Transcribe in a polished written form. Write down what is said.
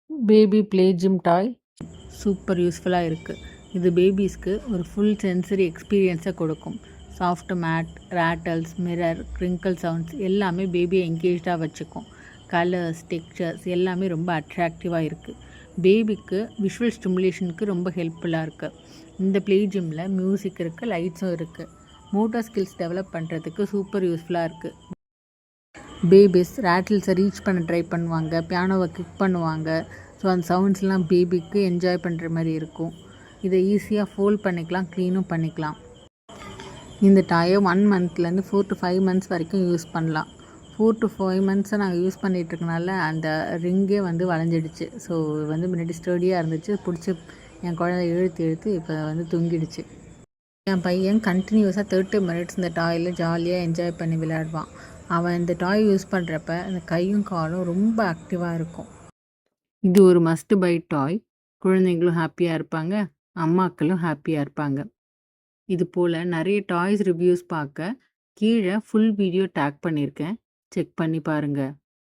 Baby play gym toy super யூஸ்ஃபுல்லாக இருக்குது. இது பேபிஸ்க்கு ஒரு ஃபுல் சென்சரி எக்ஸ்பீரியன்ஸை கொடுக்கும். Soft mat, rattles, mirror, crinkle sounds எல்லாமே பேபியை என்கேஜாக வச்சுக்கும். கலர்ஸ், டெக்ஸ்சர்ஸ் எல்லாமே ரொம்ப அட்ராக்டிவாக இருக்குது. பேபிக்கு விஷுவல் ஸ்டிமுலேஷனுக்கு ரொம்ப ஹெல்ப்ஃபுல்லாக இருக்குது. இந்த ப்ளே ஜிம்மில் மியூசிக் இருக்குது, லைட்ஸும் இருக்குது. மோட்டார் ஸ்கில்ஸ் டெவலப் பண்ணுறதுக்கு சூப்பர் யூஸ்ஃபுல்லாக இருக்குது. பேபிஸ் ரேட்டில்ஸை ரீச் பண்ண ட்ரை பண்ணுவாங்க, பியானோவை கிக் பண்ணுவாங்க. ஸோ அந்த சவுண்ட்ஸ்லாம் பேபிக்கு என்ஜாய் பண்ணுற மாதிரி இருக்கும். இதை ஈஸியாக ஃபோல்ட் பண்ணிக்கலாம், க்ளீனும் பண்ணிக்கலாம். இந்த டாயை 1 மந்த்லேருந்து 4 to 5 மந்த்ஸ் வரைக்கும் யூஸ் பண்ணலாம். 4 to 5 மந்த்ஸை நாங்கள் யூஸ் பண்ணிகிட்ருக்கனால அந்த ரிங்கே வந்து வளைஞ்சிடுச்சு. ஸோ முன்னாடி ஸ்டடியாக இருந்துச்சு, பிடிச்சி என் குழந்தை இழுத்து இப்போ தூங்கிடுச்சு. என் பையன் கண்டினியூஸாக 30 மினிட்ஸ் இந்த டாயில் ஜாலியாக என்ஜாய் பண்ணி விளையாடுவான். அவன் இந்த டாய் யூஸ் பண்ணுறப்ப அந்த கையும் காலும் ரொம்ப ஆக்டிவாக இருக்கும். இது ஒரு மஸ்ட் பை டாய். குழந்தைங்களும் ஹாப்பியாக இருப்பாங்க, அம்மாக்களும் ஹாப்பியாக இருப்பாங்க. இது போல் நிறைய டாய்ஸ் ரிவ்யூஸ் பார்க்க கீழே ஃபுல் வீடியோ டேக் பண்ணியிருக்கேன். செக் பண்ணி பாருங்கள்.